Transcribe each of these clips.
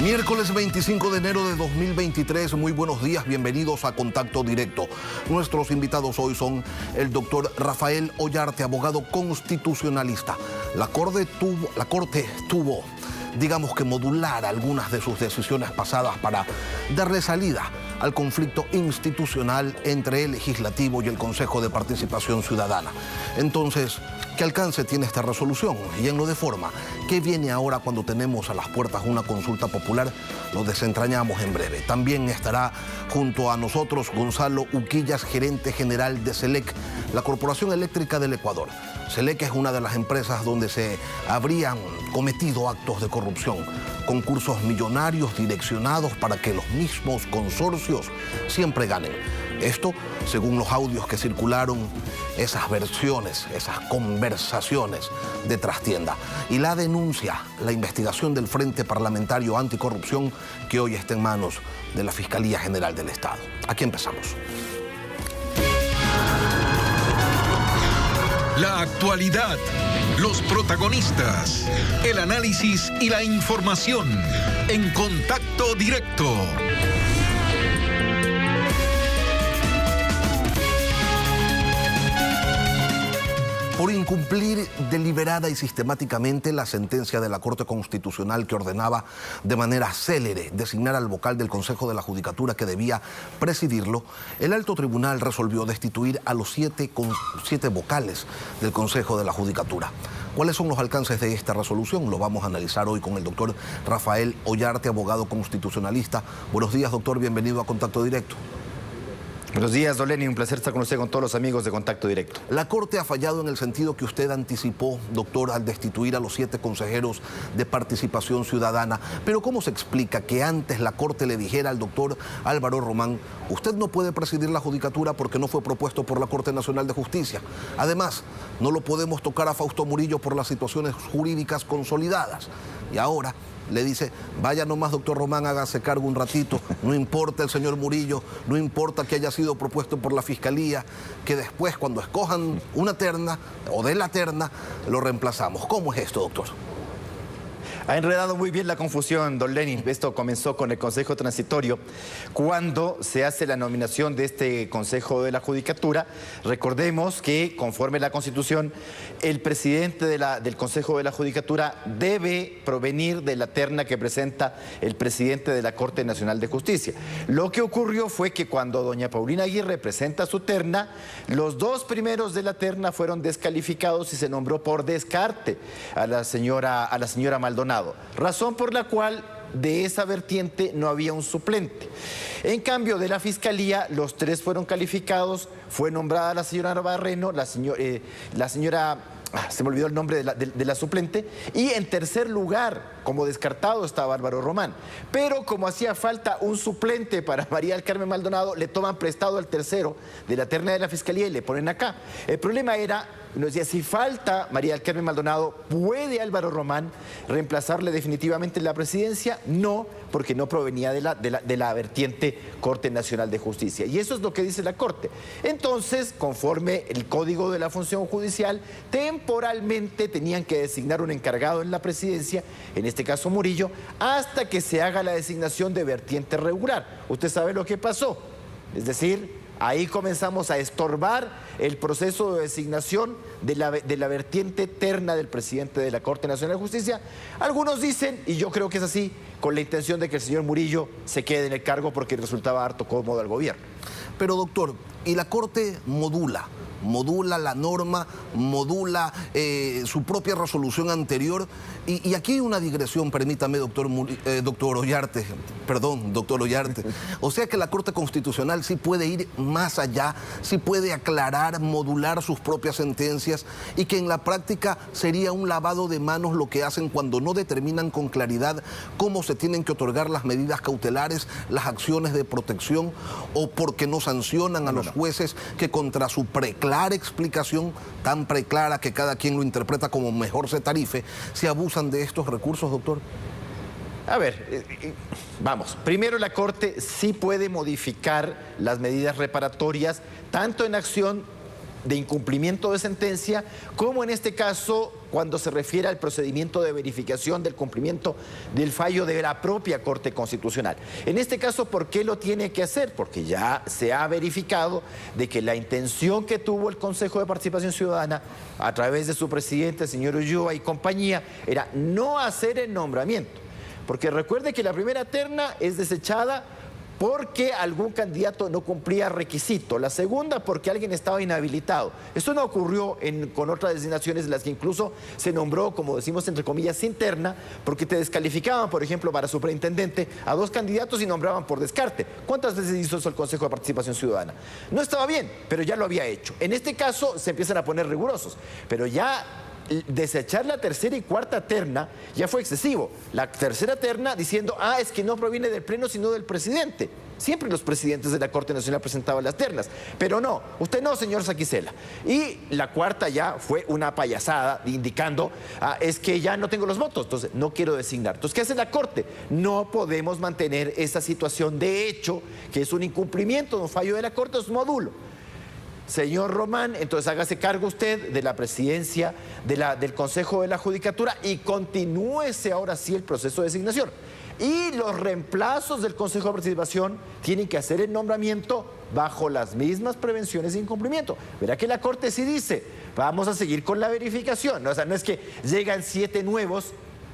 Miércoles 25 de enero de 2023, muy buenos días, bienvenidos a Contacto Directo. Nuestros invitados hoy son el doctor Rafael Ollarte, abogado constitucionalista. La Corte tuvo, digamos que modular algunas de sus decisiones pasadas para darle salida al conflicto institucional entre el Legislativo y el Consejo de Participación Ciudadana. Entonces, ¿qué alcance tiene esta resolución? Y en lo de forma, ¿qué viene ahora cuando tenemos a las puertas una consulta popular? Lo desentrañamos en breve. También estará junto a nosotros Gonzalo Uquillas, gerente general de SELEC, la Corporación Eléctrica del Ecuador. SELEC es una de las empresas donde se habrían cometido actos de corrupción, concursos millonarios direccionados para que los mismos consorcios siempre ganen. Esto, según los audios que circularon, esas versiones, esas conversaciones de trastienda. Y la denuncia, la investigación del Frente Parlamentario Anticorrupción, que hoy está en manos de la Fiscalía General del Estado. Aquí empezamos. La actualidad, los protagonistas, el análisis y la información en Contacto Directo. Por incumplir deliberada y sistemáticamente la sentencia de la Corte Constitucional que ordenaba de manera célere designar al vocal del Consejo de la Judicatura que debía presidirlo, el alto tribunal resolvió destituir a los siete vocales del Consejo de la Judicatura. ¿Cuáles son los alcances de esta resolución? Lo vamos a analizar hoy con el doctor Rafael Ollarte, abogado constitucionalista. Buenos días, doctor, bienvenido a Contacto Directo. Buenos días, don Lenny, un placer estar con usted, con todos los amigos de Contacto Directo. La Corte ha fallado en el sentido que usted anticipó, doctor, al destituir a los 7 consejeros de Participación Ciudadana. Pero ¿cómo se explica que antes la Corte le dijera al doctor Álvaro Román, usted no puede presidir la Judicatura porque no fue propuesto por la Corte Nacional de Justicia? Además, no lo podemos tocar a Fausto Murillo por las situaciones jurídicas consolidadas. Y ahora le dice, vaya nomás, doctor Román, hágase cargo un ratito, no importa el señor Murillo, no importa que haya sido propuesto por la Fiscalía, que después cuando escojan una terna o de la terna, lo reemplazamos. ¿Cómo es esto, doctor? Ha enredado muy bien la confusión, don Lenin. Esto comenzó con el Consejo Transitorio. Cuando se hace la nominación de este Consejo de la Judicatura, recordemos que, conforme la Constitución, el presidente del Consejo de la Judicatura debe provenir de la terna que presenta el presidente de la Corte Nacional de Justicia. Lo que ocurrió fue que cuando doña Paulina Aguirre presenta su terna, los 2 primeros de la terna fueron descalificados y se nombró por descarte a la señora Maldonado. Razón por la cual de esa vertiente no había un suplente. En cambio, de la Fiscalía, los 3 fueron calificados, fue nombrada la señora Barreno, la señora se me olvidó el nombre de la suplente, y en tercer lugar, como descartado, estaba Álvaro Román. Pero como hacía falta un suplente para María del Carmen Maldonado, le toman prestado al tercero de la terna de la Fiscalía y le ponen acá. El problema era, nos decía, si falta María del Carmen Maldonado, ¿puede Álvaro Román reemplazarle definitivamente en la presidencia? No, porque no provenía de la vertiente Corte Nacional de Justicia. Y eso es lo que dice la Corte. Entonces, conforme el Código de la Función Judicial, temporalmente tenían que designar un encargado en la presidencia, en este caso Murillo, hasta que se haga la designación de vertiente regular. Usted sabe lo que pasó. Es decir, ahí comenzamos a estorbar el proceso de designación de la vertiente terna del presidente de la Corte Nacional de Justicia. Algunos dicen, y yo creo que es así, con la intención de que el señor Murillo se quede en el cargo porque resultaba harto cómodo al gobierno. Pero, doctor, y la Corte modula la norma, modula su propia resolución anterior. Y aquí hay una digresión, permítame, doctor Ollarte. O sea que la Corte Constitucional sí puede ir más allá, sí puede aclarar, modular sus propias sentencias, y que en la práctica sería un lavado de manos lo que hacen cuando no determinan con claridad cómo se tienen que otorgar las medidas cautelares, las acciones de protección, o porque no sancionan a los jueces que contra su preclara explicación, tan preclara que cada quien lo interpreta como mejor se tarife, se abusan de estos recursos, doctor. A ver, vamos, primero la Corte sí puede modificar las medidas reparatorias, tanto en acción de incumplimiento de sentencia, como en este caso cuando se refiere al procedimiento de verificación del cumplimiento del fallo de la propia Corte Constitucional. En este caso, ¿por qué lo tiene que hacer? Porque ya se ha verificado de que la intención que tuvo el Consejo de Participación Ciudadana a través de su presidente, el señor Ulloa y compañía, era no hacer el nombramiento. Porque recuerde que la primera terna es desechada porque algún candidato no cumplía requisito. La segunda, porque alguien estaba inhabilitado. Esto no ocurrió con otras designaciones en las que incluso se nombró, como decimos entre comillas, sin terna, porque te descalificaban, por ejemplo, para superintendente a 2 candidatos y nombraban por descarte. ¿Cuántas veces hizo eso el Consejo de Participación Ciudadana? No estaba bien, pero ya lo había hecho. En este caso se empiezan a poner rigurosos, pero ya desechar la tercera y cuarta terna ya fue excesivo. La tercera terna diciendo, es que no proviene del Pleno sino del presidente. Siempre los presidentes de la Corte Nacional presentaban las ternas, pero no, usted no, señor Saquicela. Y la cuarta ya fue una payasada indicando, es que ya no tengo los votos, entonces no quiero designar. Entonces, ¿qué hace la Corte? No podemos mantener esa situación de hecho, que es un incumplimiento de un fallo de la Corte, es un módulo. Señor Román, entonces hágase cargo usted de la presidencia del Consejo de la Judicatura y continúese ahora sí el proceso de designación. Y los reemplazos del Consejo de Participación tienen que hacer el nombramiento bajo las mismas prevenciones de incumplimiento. Verá que la Corte sí dice, vamos a seguir con la verificación. O sea, no es que llegan 7 nuevos,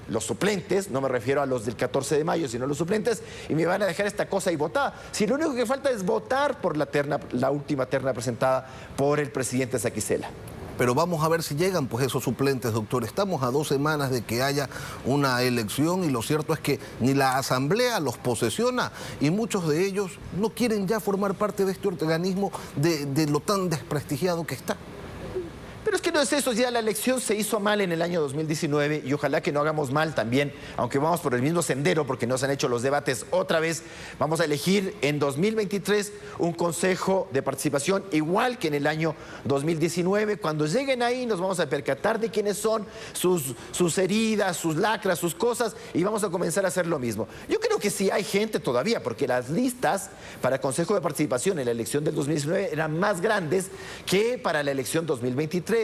los suplentes, no me refiero a los del 14 de mayo, sino los suplentes, y me van a dejar esta cosa ahí votada. Si lo único que falta es votar por la última terna presentada por el presidente Saquicela. Pero vamos a ver si llegan pues esos suplentes, doctor. Estamos a 2 semanas de que haya una elección y lo cierto es que ni la Asamblea los posesiona y muchos de ellos no quieren ya formar parte de este organismo de lo tan desprestigiado que está. Pero es que no es eso, ya la elección se hizo mal en el año 2019 y ojalá que no hagamos mal también, aunque vamos por el mismo sendero porque no se han hecho los debates otra vez. Vamos a elegir en 2023 un consejo de participación igual que en el año 2019. Cuando lleguen ahí nos vamos a percatar de quiénes son, sus heridas, sus lacras, sus cosas y vamos a comenzar a hacer lo mismo. Yo creo que sí hay gente todavía porque las listas para consejo de participación en la elección del 2019 eran más grandes que para la elección 2023.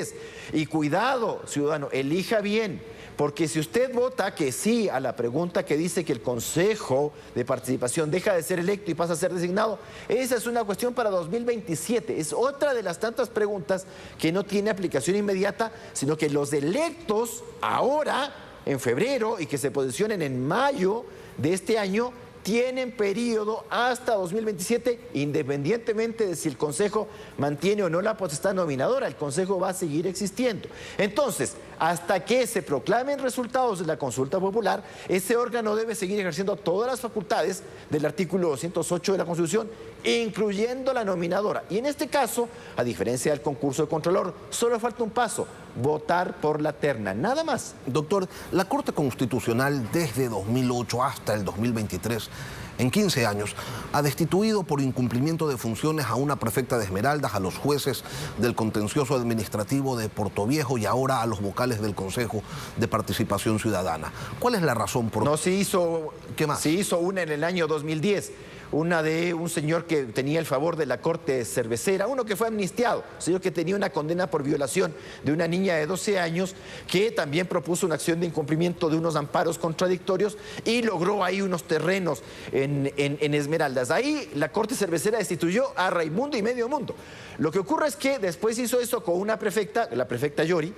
Y cuidado, ciudadano, elija bien, porque si usted vota que sí a la pregunta que dice que el Consejo de Participación deja de ser electo y pasa a ser designado, esa es una cuestión para 2027. Es otra de las tantas preguntas que no tiene aplicación inmediata, sino que los electos ahora, en febrero, y que se posicionen en mayo de este año, tienen periodo hasta 2027, independientemente de si el Consejo mantiene o no la potestad nominadora, el Consejo va a seguir existiendo. Entonces, hasta que se proclamen resultados de la consulta popular, ese órgano debe seguir ejerciendo todas las facultades del artículo 208 de la Constitución, incluyendo la nominadora. Y en este caso, a diferencia del concurso de Contralor, solo falta un paso: votar por la terna, nada más. Doctor, la Corte Constitucional desde 2008 hasta el 2023, en 15 años, ha destituido por incumplimiento de funciones a una prefecta de Esmeraldas, a los jueces del contencioso administrativo de Portoviejo y ahora a los vocales del Consejo de Participación Ciudadana. ¿Cuál es la razón por...? No, se hizo... ¿Qué más? Se hizo una en el año 2010. Una de un señor que tenía el favor de la Corte Cervecera, uno que fue amnistiado, un señor que tenía una condena por violación de una niña de 12 años, que también propuso una acción de incumplimiento de unos amparos contradictorios y logró ahí unos terrenos en Esmeraldas. Ahí la Corte Cervecera destituyó a Raimundo y medio mundo. Lo que ocurre es que después hizo eso con una prefecta, la prefecta Yori,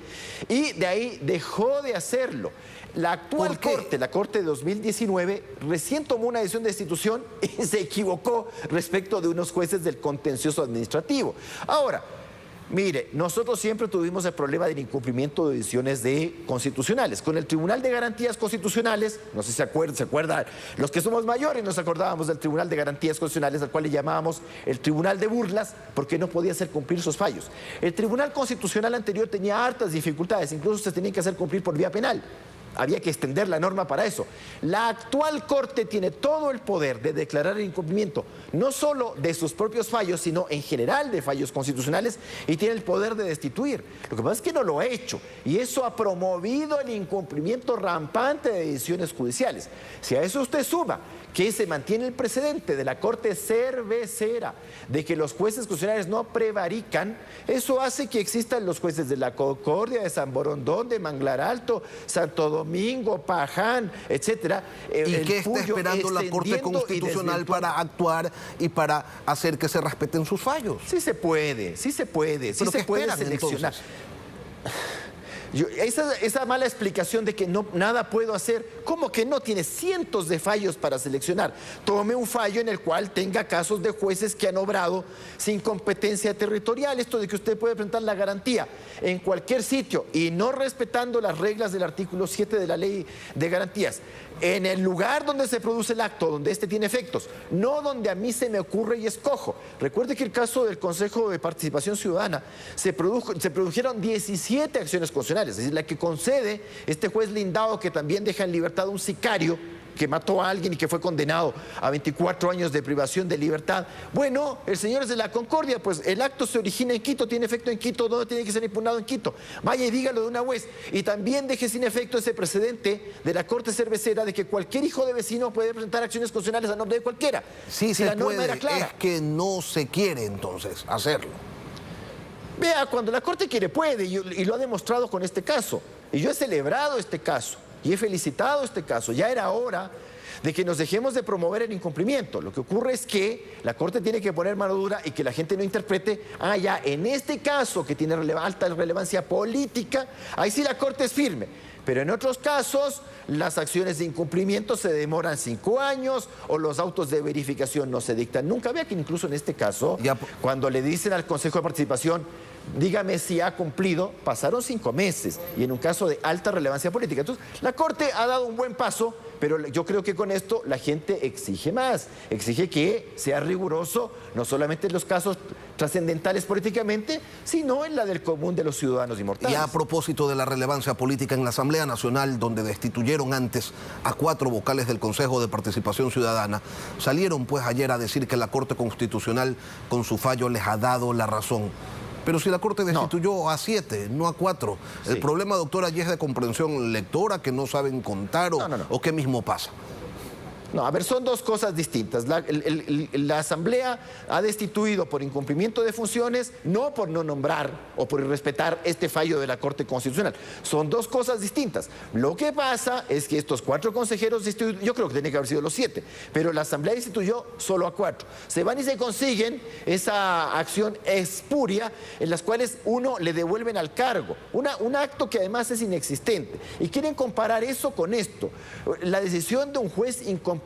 y de ahí dejó de hacerlo. La actual Corte, la Corte de 2019, recién tomó una decisión de destitución y se equivocó respecto de unos jueces del contencioso administrativo. Ahora, mire, nosotros siempre tuvimos el problema del incumplimiento de decisiones constitucionales. Con el Tribunal de Garantías Constitucionales, no sé si se acuerdan, los que somos mayores nos acordábamos del Tribunal de Garantías Constitucionales, al cual le llamábamos el Tribunal de Burlas, porque no podía hacer cumplir sus fallos. El Tribunal Constitucional anterior tenía hartas dificultades, incluso se tenía que hacer cumplir por vía penal. Había que extender la norma para eso. La actual Corte tiene todo el poder de declarar el incumplimiento, no solo de sus propios fallos, sino en general de fallos constitucionales, y tiene el poder de destituir. Lo que pasa es que no lo ha hecho, y eso ha promovido el incumplimiento rampante de decisiones judiciales. Si a eso usted suma que se mantiene el precedente de la Corte Cervecera, de que los jueces constitucionales no prevarican, eso hace que existan los jueces de la Concordia, de San Borondón, de Manglar Alto, Santo Domingo, Paján, etcétera. ¿Y qué está esperando la Corte Constitucional para actuar y para hacer que se respeten sus fallos? Sí se puede, sí se puede, sí se puede seleccionar. Esa mala explicación de que nada puedo hacer, ¿cómo que no? Tiene cientos de fallos para seleccionar. Tome un fallo en el cual tenga casos de jueces que han obrado sin competencia territorial. Esto de que usted puede presentar la garantía en cualquier sitio y no respetando las reglas del artículo 7 de la Ley de Garantías. En el lugar donde se produce el acto, donde este tiene efectos, no donde a mí se me ocurre y escojo. Recuerde que el caso del Consejo de Participación Ciudadana se produjeron 17 acciones constitucionales, es decir, la que concede este juez Lindao, que también deja en libertad a un sicario que mató a alguien y que fue condenado a 24 años de privación de libertad. Bueno, el señor es de la Concordia, pues el acto se origina en Quito, tiene efecto en Quito, ¿dónde tiene que ser impugnado? En Quito. Vaya y dígalo de una vez. Y también deje sin efecto ese precedente de la Corte Cervecera de que cualquier hijo de vecino puede presentar acciones constitucionales a nombre de cualquiera. Sí, si la norma era clara. Es que no se quiere entonces hacerlo. Vea, cuando la Corte quiere puede, y lo ha demostrado con este caso. Y yo he celebrado este caso. Y he felicitado este caso. Ya era hora de que nos dejemos de promover el incumplimiento. Lo que ocurre es que la Corte tiene que poner mano dura y que la gente no interprete, ya, en este caso que tiene alta relevancia política, ahí sí la Corte es firme. Pero en otros casos, las acciones de incumplimiento se demoran 5 años o los autos de verificación no se dictan nunca. Vea que incluso en este caso, cuando le dicen al Consejo de Participación, dígame si ha cumplido, pasaron 5 meses y en un caso de alta relevancia política. Entonces, la Corte ha dado un buen paso, pero yo creo que con esto la gente exige más, exige que sea riguroso, no solamente en los casos trascendentales políticamente, sino en la del común de los ciudadanos y mortales. Y a propósito de la relevancia política, en la Asamblea Nacional, donde destituyeron antes a 4 vocales del Consejo de Participación Ciudadana, salieron pues ayer a decir que la Corte Constitucional con su fallo les ha dado la razón. Pero si la Corte destituyó a 7, no a 4. Sí. El problema, doctora, allí es de comprensión lectora, que no saben contar o qué mismo pasa. No, a ver, son dos cosas distintas. La Asamblea ha destituido por incumplimiento de funciones, no por no nombrar o por irrespetar este fallo de la Corte Constitucional. Son dos cosas distintas. Lo que pasa es que estos 4 consejeros destituidos, yo creo que tienen que haber sido los 7, pero la Asamblea destituyó solo a 4. Se van y se consiguen esa acción espuria en las cuales uno le devuelven al cargo. Un acto que además es inexistente. Y quieren comparar eso con esto. La decisión de un juez incompetente,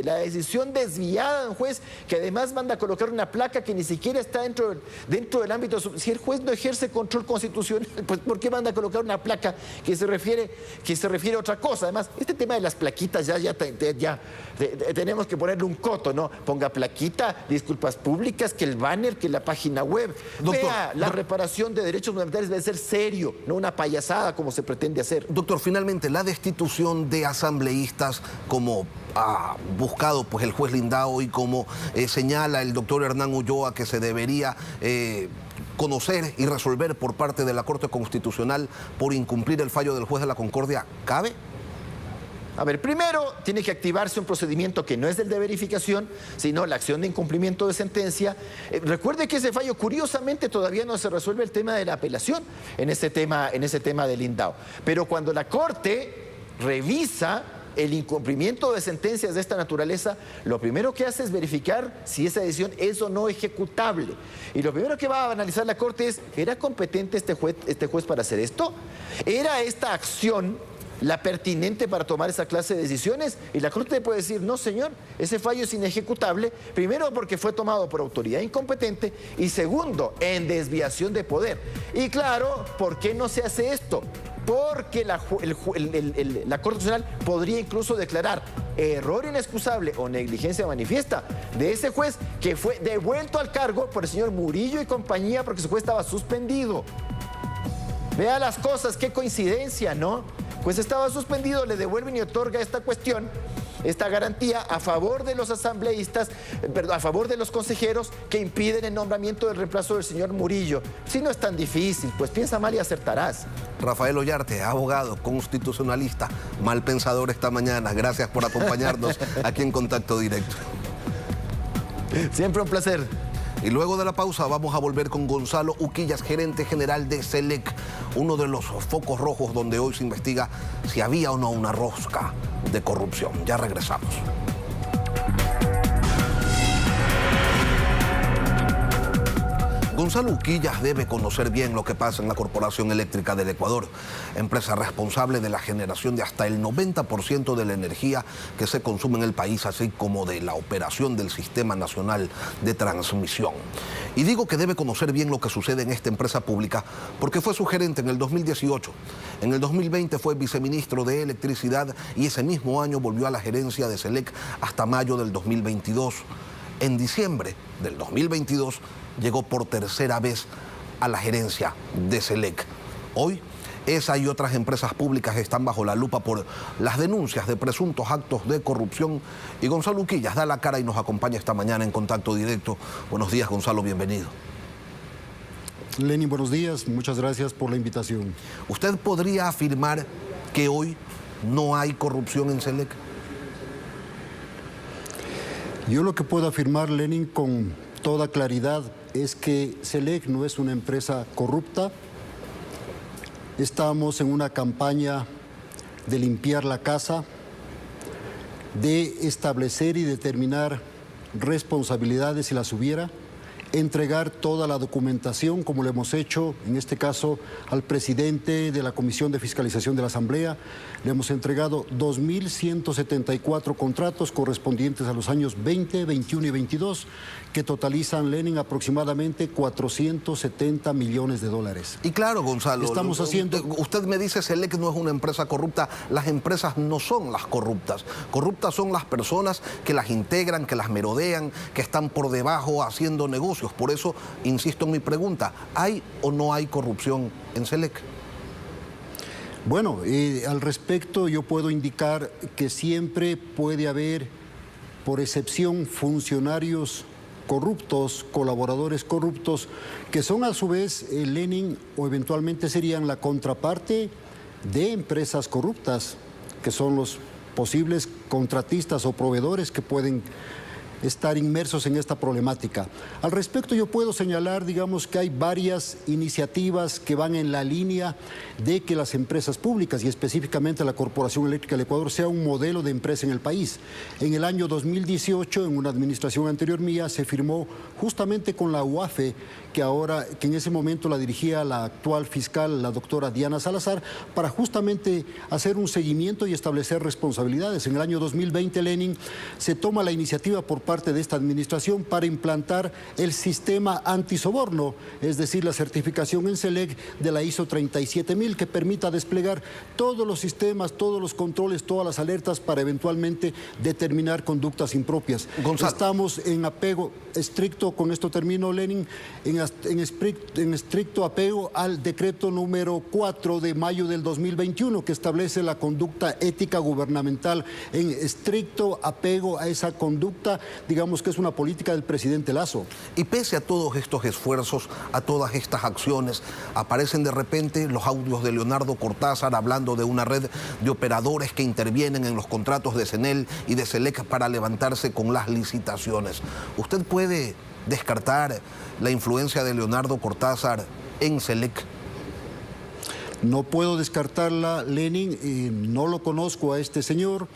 la decisión desviada de un juez que además manda a colocar una placa que ni siquiera está dentro del ámbito. Si el juez no ejerce control constitucional, pues ¿por qué manda a colocar una placa que se refiere a otra cosa? Además, este tema de las plaquitas ya tenemos que ponerle un coto, ¿no? Ponga plaquita, disculpas públicas, que el banner, que la página web. Doctor, vea, la reparación de derechos fundamentales debe ser serio, no una payasada como se pretende hacer. Doctor, finalmente, la destitución de asambleístas como ha buscado pues el juez Lindao y como señala el doctor Hernán Ulloa que se debería conocer y resolver por parte de la Corte Constitucional por incumplir el fallo del juez de la Concordia, ¿cabe? A ver, primero tiene que activarse un procedimiento que no es el de verificación, sino la acción de incumplimiento de sentencia. Recuerde que ese fallo, curiosamente, todavía no se resuelve el tema de la apelación en ese tema de Lindao. Pero cuando la Corte revisa el incumplimiento de sentencias de esta naturaleza, lo primero que hace es verificar si esa decisión es o no ejecutable. Y lo primero que va a analizar la Corte es, ¿era competente este juez para hacer esto? ¿Era esta acción la pertinente para tomar esa clase de decisiones? Y la Corte puede decir, no señor, ese fallo es inejecutable, primero porque fue tomado por autoridad incompetente y segundo, en desviación de poder. Y claro, ¿por qué no se hace esto? Porque la Corte Constitucional podría incluso declarar error inexcusable o negligencia manifiesta de ese juez que fue devuelto al cargo por el señor Murillo y compañía porque su juez estaba suspendido. Vea las cosas, qué coincidencia, ¿no? Pues estaba suspendido, le devuelven y otorga esta cuestión esta garantía a favor de los asambleístas, a favor de los consejeros que impiden el nombramiento del reemplazo del señor Murillo. Si no es tan difícil, pues piensa mal y acertarás. Rafael Ollarte, abogado, constitucionalista, mal pensador esta mañana. Gracias por acompañarnos aquí en Contacto Directo. Siempre un placer. Y luego de la pausa vamos a volver con Gonzalo Uquillas, gerente general de SELEC, uno de los focos rojos donde hoy se investiga si había o no una rosca de corrupción. Ya regresamos. Gonzalo Uquillas debe conocer bien lo que pasa en la Corporación Eléctrica del Ecuador, empresa responsable de la generación de hasta el 90% de la energía que se consume en el país, así como de la operación del Sistema Nacional de Transmisión. Y digo que debe conocer bien lo que sucede en esta empresa pública porque fue su gerente en el 2018. En el 2020 fue viceministro de Electricidad y ese mismo año volvió a la gerencia de SELEC hasta mayo del 2022. En diciembre del 2022 llegó por tercera vez a la gerencia de SELEC. Hoy, esa y otras empresas públicas están bajo la lupa por las denuncias de presuntos actos de corrupción. Y Gonzalo Uquillas da la cara y nos acompaña esta mañana en Contacto Directo. Buenos días, Gonzalo, bienvenido. Lenin, buenos días. Muchas gracias por la invitación. ¿Usted podría afirmar que hoy no hay corrupción en SELEC? Yo lo que puedo afirmar, Lenin, con toda claridad es que SELEC no es una empresa corrupta. Estamos en una campaña de limpiar la casa, de establecer y determinar responsabilidades si las hubiera, entregar toda la documentación como lo hemos hecho, en este caso al presidente de la Comisión de Fiscalización de la Asamblea. Le hemos entregado 2.174 contratos correspondientes a los años 20, 21 y 22, que totalizan, Lenin, aproximadamente 470 millones de dólares. Y claro, Gonzalo, estamos haciendo... usted me dice SELEC no es una empresa corrupta. Las empresas no son las corruptas. Corruptas son las personas que las integran, que las merodean, que están por debajo haciendo negocios. Por eso, insisto en mi pregunta, ¿hay o no hay corrupción en SELEC? Bueno, al respecto yo puedo indicar que siempre puede haber, por excepción, funcionarios corruptos, colaboradores corruptos, que son a su vez, Lenin, o eventualmente serían la contraparte de empresas corruptas, que son los posibles contratistas o proveedores que pueden estar inmersos en esta problemática. Al respecto yo puedo señalar, digamos, que hay varias iniciativas que van en la línea de que las empresas públicas y específicamente la Corporación Eléctrica del Ecuador sea un modelo de empresa en el país. En el año 2018, en una administración anterior mía, se firmó justamente con la UAFE, que en ese momento la dirigía la actual fiscal, la doctora Diana Salazar, para justamente hacer un seguimiento y establecer responsabilidades. En el año 2020, Lenin, se toma la iniciativa por parte de esta administración para implantar el sistema antisoborno, es decir, la certificación en SELEC de la ISO 37000, que permita desplegar todos los sistemas, todos los controles, todas las alertas para eventualmente determinar conductas impropias. Gonzalo. Estamos en apego estricto, con esto termino, Lenin, en estricto apego al decreto número 4 de mayo del 2021, que establece la conducta ética gubernamental. En estricto apego a esa conducta, digamos que es una política del presidente Lasso. Y pese a todos estos esfuerzos, a todas estas acciones, aparecen de repente los audios de Leonardo Cortázar hablando de una red de operadores que intervienen en los contratos de SENEL y de SELEC para levantarse con las licitaciones. ¿Usted puede descartar la influencia de Leonardo Cortázar en SELEC? No puedo descartarla, Lenin, no lo conozco a este señor.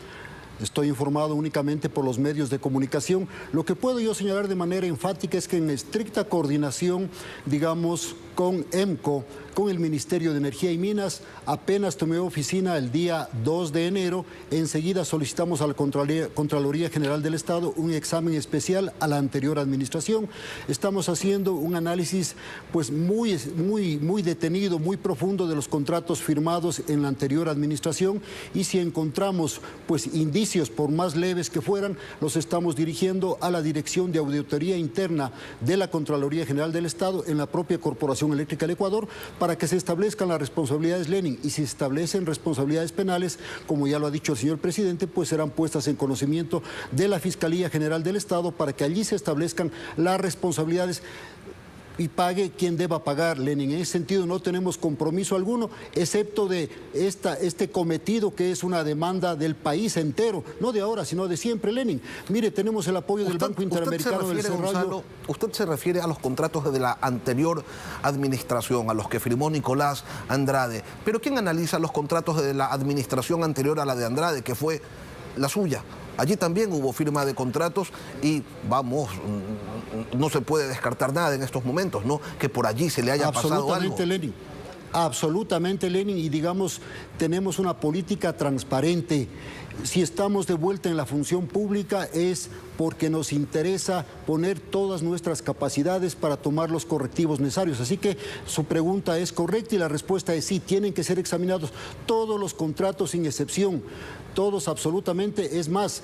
Estoy informado únicamente por los medios de comunicación. Lo que puedo yo señalar de manera enfática es que en estricta coordinación, digamos, con EMCO, con el Ministerio de Energía y Minas, apenas tomé oficina el día 2 de enero, enseguida solicitamos a la Contraloría General del Estado un examen especial a la anterior administración. Estamos haciendo un análisis pues muy detenido, muy profundo de los contratos firmados en la anterior administración, y si encontramos pues indicios, por más leves que fueran, los estamos dirigiendo a la Dirección de Auditoría Interna de la Contraloría General del Estado en la propia Corporación Corporación Eléctrica del Ecuador para que se establezcan las responsabilidades, Lenin, y si se establecen responsabilidades penales, como ya lo ha dicho el señor presidente, pues serán puestas en conocimiento de la Fiscalía General del Estado para que allí se establezcan las responsabilidades y pague quien deba pagar, Lenin. En ese sentido no tenemos compromiso alguno, excepto de este cometido que es una demanda del país entero, no de ahora, sino de siempre, Lenin. Mire, tenemos el apoyo del Banco Interamericano del Desarrollo. Gonzalo, usted se refiere a los contratos de la anterior administración, a los que firmó Nicolás Andrade. Pero ¿quién analiza los contratos de la administración anterior a la de Andrade, que fue la suya? Allí también hubo firma de contratos y, vamos, no se puede descartar nada en estos momentos, ¿no? Que por allí se le haya pasado algo. Lenin. Absolutamente, Lenin, y digamos, tenemos una política transparente. Si estamos de vuelta en la función pública es porque nos interesa poner todas nuestras capacidades para tomar los correctivos necesarios. Así que su pregunta es correcta y la respuesta es sí, tienen que ser examinados todos los contratos sin excepción. Todos absolutamente, es más,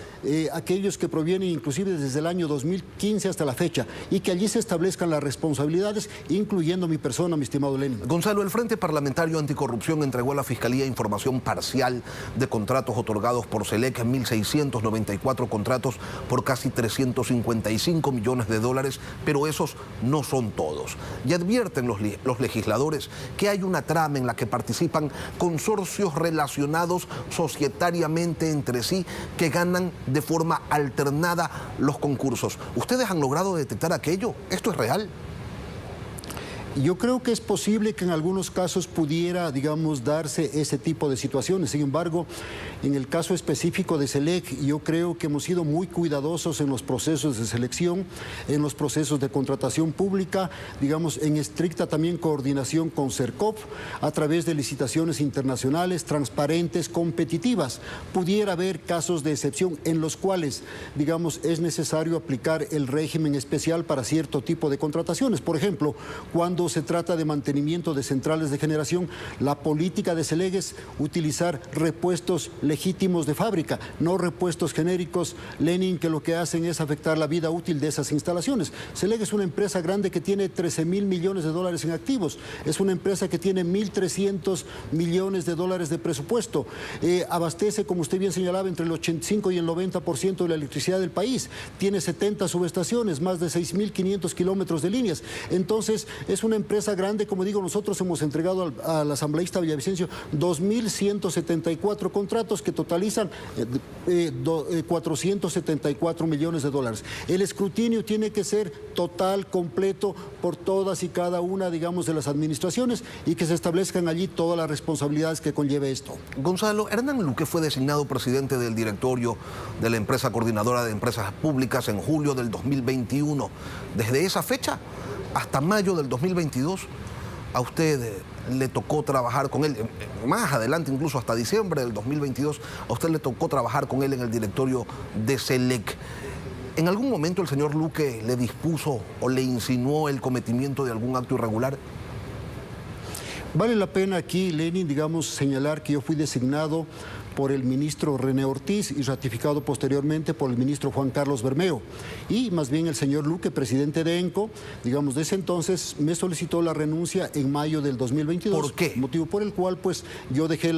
aquellos que provienen inclusive desde el año 2015 hasta la fecha, y que allí se establezcan las responsabilidades, incluyendo mi persona, mi estimado Lenin. Gonzalo, el Frente Parlamentario Anticorrupción entregó a la Fiscalía información parcial de contratos otorgados por SELEC, 1.694 contratos por casi 355 millones de dólares, pero esos no son todos. Y advierten los legisladores que hay una trama en la que participan consorcios relacionados societariamente entre sí que ganan de forma alternada los concursos. ¿Ustedes han logrado detectar aquello? ¿Esto es real? Yo creo que es posible que en algunos casos pudiera, digamos, darse ese tipo de situaciones. Sin embargo, en el caso específico de SELEC, yo creo que hemos sido muy cuidadosos en los procesos de selección, en los procesos de contratación pública, digamos, en estricta también coordinación con CERCOP, a través de licitaciones internacionales, transparentes, competitivas. Pudiera haber casos de excepción en los cuales, digamos, es necesario aplicar el régimen especial para cierto tipo de contrataciones. Por ejemplo, cuando se trata de mantenimiento de centrales de generación, la política de SELEC es utilizar repuestos legítimos de fábrica, no repuestos genéricos, Lenin, que lo que hacen es afectar la vida útil de esas instalaciones. SELEC es una empresa grande que tiene 13.000 millones de dólares en activos, es una empresa que tiene 1.300 millones de dólares de presupuesto, abastece, como usted bien señalaba, entre el 85 y el 90% de la electricidad del país, tiene 70 subestaciones, más de 6.500 kilómetros de líneas. Entonces, es una empresa grande. Como digo, nosotros hemos entregado al asambleísta Villavicencio 2.174 contratos que totalizan 474 millones de dólares. El escrutinio tiene que ser total, completo, por todas y cada una, digamos, de las administraciones, y que se establezcan allí todas las responsabilidades que conlleve esto. Gonzalo, Hernán Luque fue designado presidente del directorio de la empresa coordinadora de empresas públicas en julio del 2021. Desde esa fecha hasta mayo del 2022, a usted le tocó trabajar con él, más adelante incluso hasta diciembre del 2022, a usted le tocó trabajar con él en el directorio de SELEC. ¿En algún momento el señor Luque le dispuso o le insinuó el cometimiento de algún acto irregular? Vale la pena aquí, Lenin, digamos, señalar que yo fui designado por el ministro René Ortiz y ratificado posteriormente por el ministro Juan Carlos Bermeo. Y más bien el señor Luque, presidente de ENCO, digamos, de ese entonces me solicitó la renuncia en mayo del 2022. ¿Por qué? Motivo por el cual, pues, yo dejé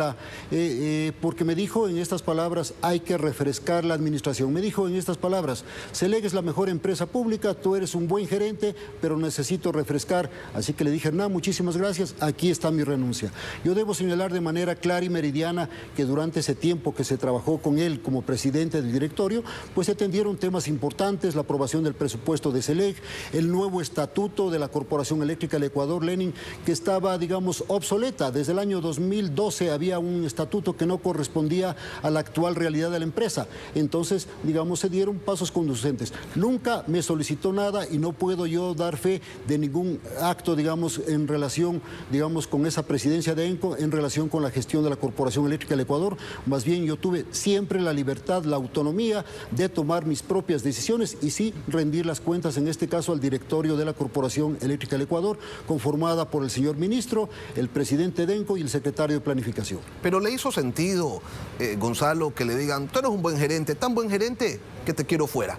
porque me dijo en estas palabras, hay que refrescar la administración. Me dijo en estas palabras, SELEC es la mejor empresa pública, tú eres un buen gerente, pero necesito refrescar. Así que le dije, Hernán, muchísimas gracias, aquí está mi renuncia. Yo debo señalar de manera clara y meridiana que durante ese tiempo que se trabajó con él como presidente del directorio, pues se atendieron temas importantes, la aprobación del presupuesto de SELEC, el nuevo estatuto de la Corporación Eléctrica del Ecuador, Lenin, que estaba, digamos, obsoleta. Desde el año 2012 había un estatuto que no correspondía a la actual realidad de la empresa. Entonces, digamos, se dieron pasos conducentes. Nunca me solicitó nada y no puedo yo dar fe de ningún acto, digamos, en relación, digamos, con esa presidencia de ENCO, en relación con la gestión de la Corporación Eléctrica del Ecuador. Más bien yo tuve siempre la libertad, la autonomía de tomar mis propias decisiones y sí rendir las cuentas, en este caso al directorio de la Corporación Eléctrica del Ecuador, conformada por el señor ministro, el presidente de ENCO y el secretario de Planificación. Pero ¿le hizo sentido, Gonzalo, que le digan, tú eres un buen gerente, tan buen gerente que te quiero fuera?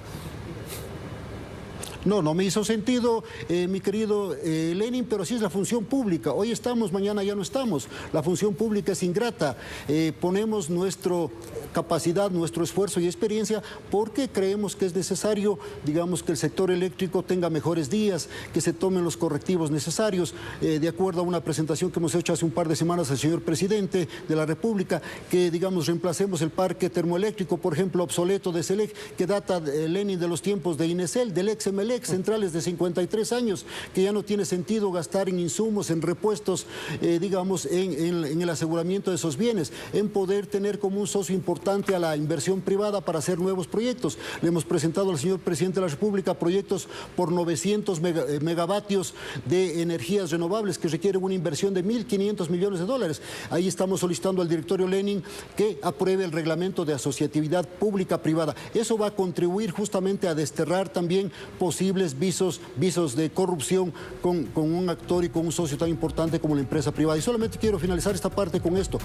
No me hizo sentido, mi querido Lenin, pero sí es la función pública. Hoy estamos, mañana ya no estamos. La función pública es ingrata. Ponemos nuestra capacidad, nuestro esfuerzo y experiencia porque creemos que es necesario, digamos, que el sector eléctrico tenga mejores días, que se tomen los correctivos necesarios, de acuerdo a una presentación que hemos hecho hace un par de semanas al señor presidente de la República, que, digamos, reemplacemos el parque termoeléctrico, por ejemplo, obsoleto de SELEC, que data, Lenin, de los tiempos de INESEL, del ex-EMELEC, centrales de 53 años, que ya no tiene sentido gastar en insumos, en repuestos, digamos, en el aseguramiento de esos bienes, en poder tener como un socio importante a la inversión privada para hacer nuevos proyectos. Le hemos presentado al señor presidente de la República proyectos por 900 megavatios de energías renovables que requieren una inversión de 1.500 millones de dólares. Ahí estamos solicitando al directorio Lenin que apruebe el reglamento de asociatividad pública-privada. Eso va a contribuir justamente a desterrar también posibles visos de corrupción con un actor y con un socio tan importante como la empresa privada. Y solamente quiero finalizar esta parte con esto.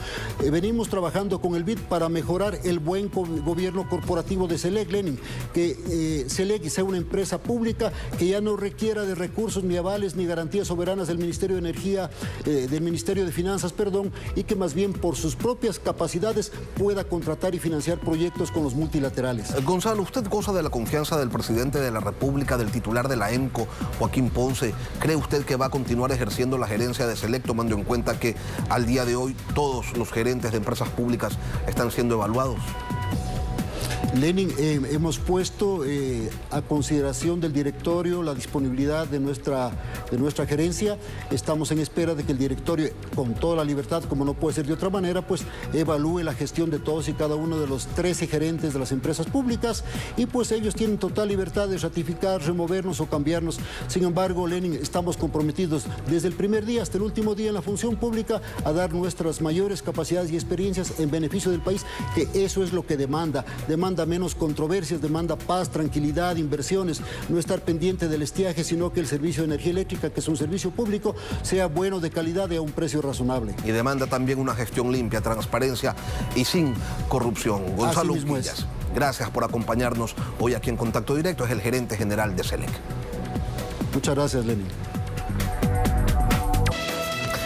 Venimos trabajando con el BID para mejorar el buen gobierno corporativo de SELEC, Lenin, que SELEC sea una empresa pública que ya no requiera de recursos, ni avales, ni garantías soberanas del Ministerio de Energía, del Ministerio de Finanzas, perdón, y que más bien por sus propias capacidades pueda contratar y financiar proyectos con los multilaterales. Gonzalo, ¿usted goza de la confianza del presidente de la República, del titular de la EMCO, Joaquín Ponce? ¿Cree usted que va a continuar ejerciendo la gerencia de SELEC, tomando en cuenta que al día de hoy todos los gerentes de empresas públicas están siendo evaluados? Lenin, hemos puesto a consideración del directorio la disponibilidad de nuestra gerencia. Estamos en espera de que el directorio, con toda la libertad, como no puede ser de otra manera, pues evalúe la gestión de todos y cada uno de los 13 gerentes de las empresas públicas, y pues ellos tienen total libertad de ratificar, removernos o cambiarnos. Sin embargo, Lenin, estamos comprometidos desde el primer día hasta el último día en la función pública a dar nuestras mayores capacidades y experiencias en beneficio del país, que eso es lo que demanda menos controversias, demanda paz, tranquilidad, inversiones, no estar pendiente del estiaje, sino que el servicio de energía eléctrica, que es un servicio público, sea bueno, de calidad y a un precio razonable. Y demanda también una gestión limpia, transparencia y sin corrupción. Gonzalo Quillas, gracias por acompañarnos hoy aquí en Contacto Directo. Es el gerente general de SELEC. Muchas gracias, Lenin.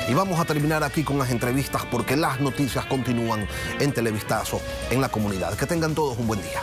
Y vamos a terminar aquí con las entrevistas porque las noticias continúan en Televistazo, en la comunidad. Que tengan todos un buen día.